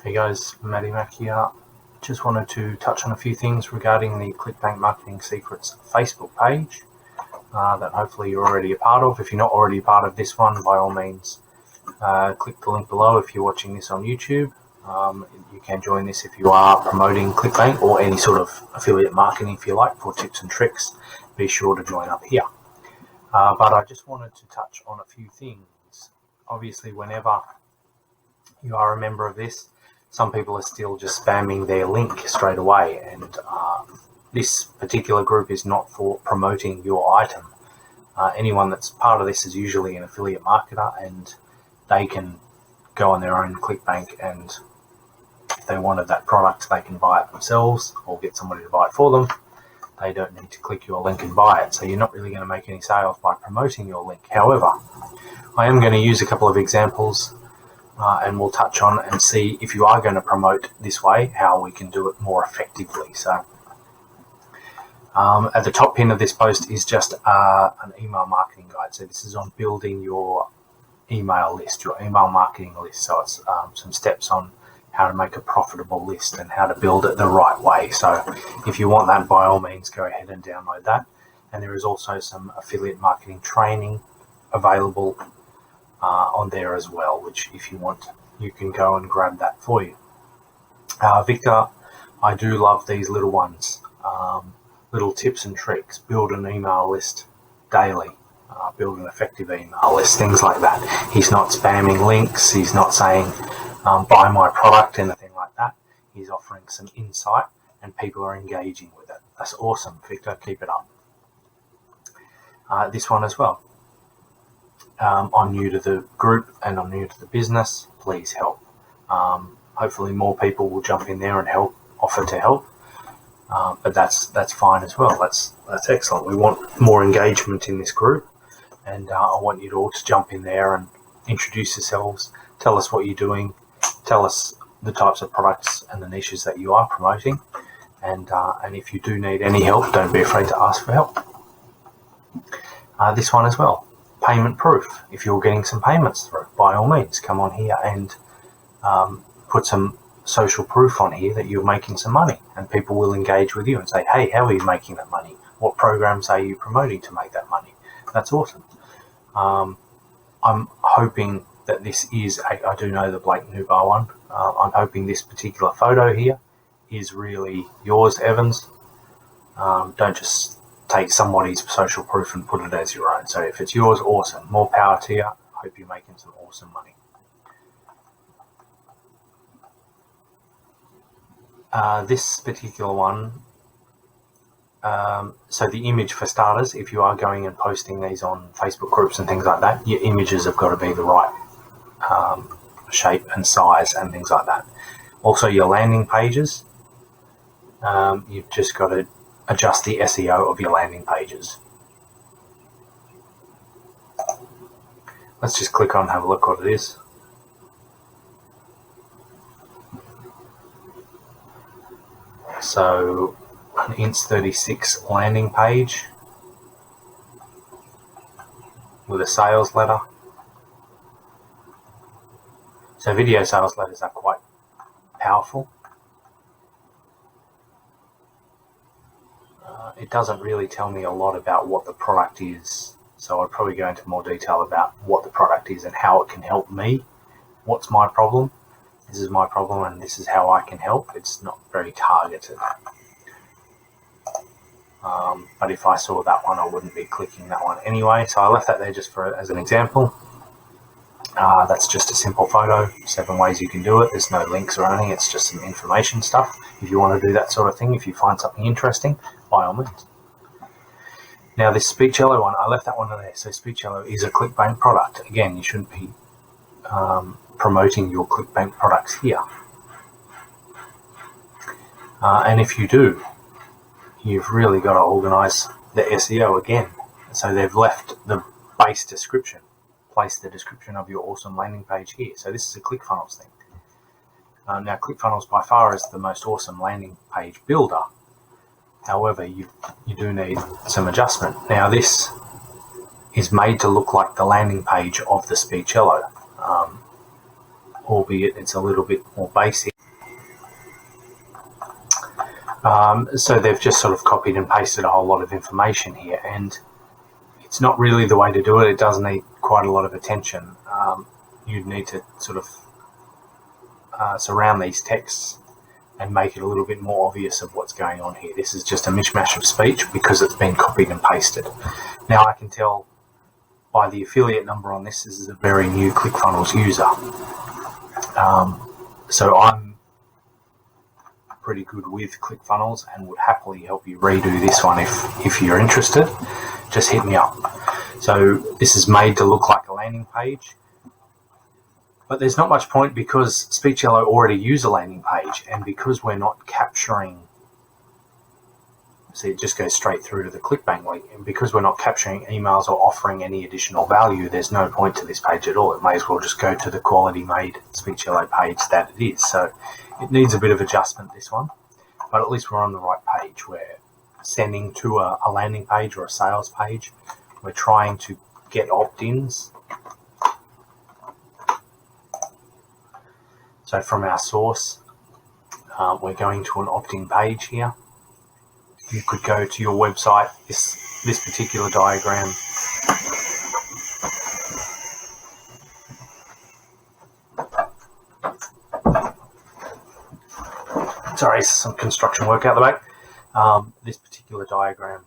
Hey guys, Matty Mac here. Just wanted to touch on a few things regarding the Clickbank Marketing Secrets Facebook page that hopefully you're already a part of. If you're not already a part of this one, by all means, click the link below if you're watching this on YouTube. You can join this if you are promoting Clickbank or any sort of affiliate marketing if you like for tips and tricks. Be sure to join up here. But I just wanted to touch on a few things. Obviously, whenever you are a member of this, some people are still just spamming their link straight away, and this particular group is not for promoting your item. Anyone that's part of this is usually an affiliate marketer, and they can go on their own Clickbank, and if they wanted that product, they can buy it themselves or get somebody to buy it for them. They don't need to click your link and buy it, so you're not really going to make any sales by promoting your link. However, I am going to use a couple of examples and we'll touch on and see if you are going to promote this way, how we can do it more effectively. So at the top pin of this post is just an email marketing guide. So this is on building your email list, your email marketing list. So it's some steps on how to make a profitable list and how to build it the right way. So if you want that, by all means, go ahead and download that. And there is also some affiliate marketing training available on there as well, which if you want, you can go and grab that for you. Victor, I do love these little ones, little tips and tricks. Build an email list daily, build an effective email list, things like that. He's not spamming links, he's not saying buy my product, anything like that. He's offering some insight and people are engaging with it. That's awesome, Victor, keep it up. This one as well. I'm new to the group and I'm new to the business. Please help. Hopefully more people will jump in there and help, offer to help. But that's fine as well. That's excellent. We want more engagement in this group, and I want you to all to jump in there and introduce yourselves. Tell us what you're doing. Tell us the types of products and the niches that you are promoting. And if you do need any help, don't be afraid to ask for help. This one as well. Payment proof. If you're getting some payments through, by all means, come on here and put some social proof on here that you're making some money, and people will engage with you and say, hey, how are you making that money? What programs are you promoting to make that money? That's awesome. I'm hoping that this is, I do know the Blake Nubar one. I'm hoping this particular photo here is really yours, Evans. Don't just take somebody's social proof and put it as your own. So if it's yours, awesome. More power to you. I hope you're making some awesome money. This particular one, so the image for starters, if you are going and posting these on Facebook groups and things like that, your images have got to be the right shape and size and things like that. Also your landing pages, you've just got to adjust the SEO of your landing pages. Let's just click on and have a look what it is. So an Inst36 landing page with a sales letter. So video sales letters are quite powerful. It doesn't really tell me a lot about what the product is, so I'll probably go into more detail about what the product is and how it can help me. What's my problem? This is my problem and this is how I can help. It's not very targeted. But if I saw that one, I wouldn't be clicking that one anyway, so I left that there just as an example. That's just a simple photo, 7 ways you can do it. There's no links or anything, it's just some information stuff. If you want to do that sort of thing, if you find something interesting, by all means. Now this Speech Yellow one, I left that one in there. So Speech Yellow is a Clickbank product. Again, you shouldn't be promoting your Clickbank products here. And if you do, you've really got to organize the SEO again. So they've left the base description. Place the description of your awesome landing page here. So this is a ClickFunnels thing. Now ClickFunnels by far is the most awesome landing page builder. However, you do need some adjustment. Now this is made to look like the landing page of the Speech Yellow. albeit it's a little bit more basic. So they've just sort of copied and pasted a whole lot of information here, and it's not really the way to do it. It does need quite a lot of attention. You'd need to sort of surround these texts and make it a little bit more obvious of what's going on here. This is just a mishmash of speech because it's been copied and pasted. Now I can tell by the affiliate number on this is a very new ClickFunnels user. So I'm pretty good with ClickFunnels and would happily help you redo this one if you're interested. Just hit me up. So this is made to look like a landing page, but there's not much point because SpeechYellow already use a landing page, and because we're not capturing, see, it just goes straight through to the Clickbank link, and because we're not capturing emails or offering any additional value, there's no point to this page at all. It may as well just go to the quality made SpeechYellow page that it is. So it needs a bit of adjustment, this one, but at least we're on the right page. We're sending to a landing page or a sales page. We're trying to get opt-ins. So from our source, we're going to an opt-in page here. You could go to your website, this particular diagram. Sorry, some construction work out the back. This particular diagram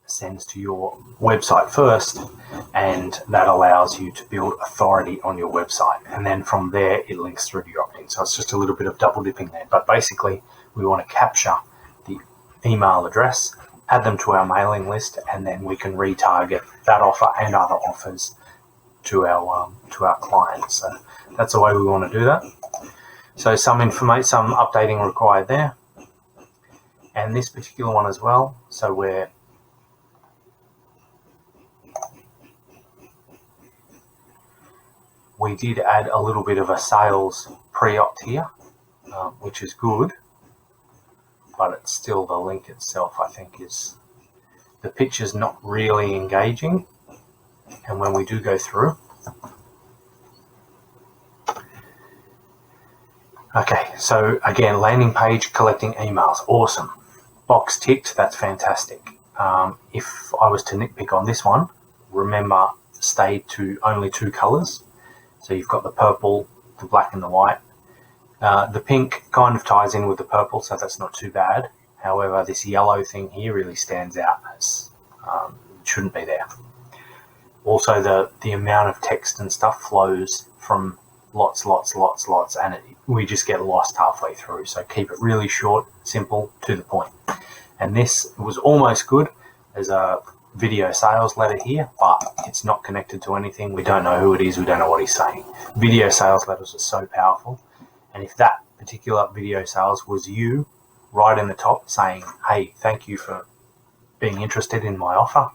sends to your website first, and that allows you to build authority on your website, and then from there it links through to your opt-in. So it's just a little bit of double dipping there, but basically we want to capture the email address, add them to our mailing list, and then we can retarget that offer and other offers to our clients. So that's the way we want to do that. So some updating required there, and this particular one as well. So we did add a little bit of a sales pre-opt here, which is good, but it's still the link itself, I think, is the picture's not really engaging. And when we do go through, okay, so again, landing page collecting emails, awesome. Box ticked, that's fantastic. If I was to nitpick on this one, remember, stay to only two colors. So you've got the purple, the black and the white. The pink kind of ties in with the purple, so that's not too bad. However, this yellow thing here really stands out as shouldn't be there. Also, the amount of text and stuff flows from lots, and we just get lost halfway through. So keep it really short, simple, to the point. And this was almost good as a video sales letter here, but it's not connected to anything. We don't know who it is. We don't know what he's saying. Video sales letters are so powerful. And if that particular video sales was you right in the top saying, hey, thank you for being interested in my offer,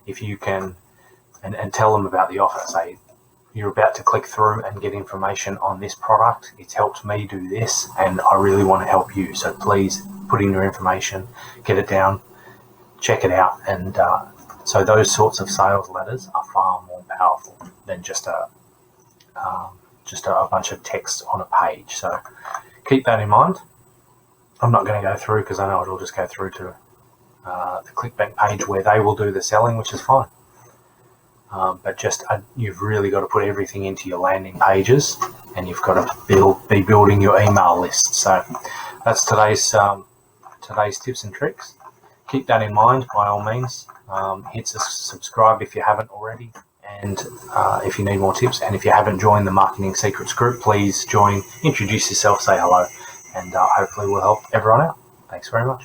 if you can, and tell them about the offer, say, you're about to click through and get information on this product. It's helped me do this, and I really want to help you. So please put in your information, get it down, check it out. And so those sorts of sales letters are far more powerful than just a bunch of text on a page. So keep that in mind. I'm not going to go through because I know it'll just go through to the Clickbank page where they will do the selling, which is fine. But just you've really got to put everything into your landing pages, and you've got to be building your email list. So that's today's tips and tricks. Keep that in mind by all means. Hit subscribe if you haven't already, and if you need more tips, and if you haven't joined the Marketing Secrets group, please join, introduce yourself, say hello, and hopefully we'll help everyone out. Thanks very much.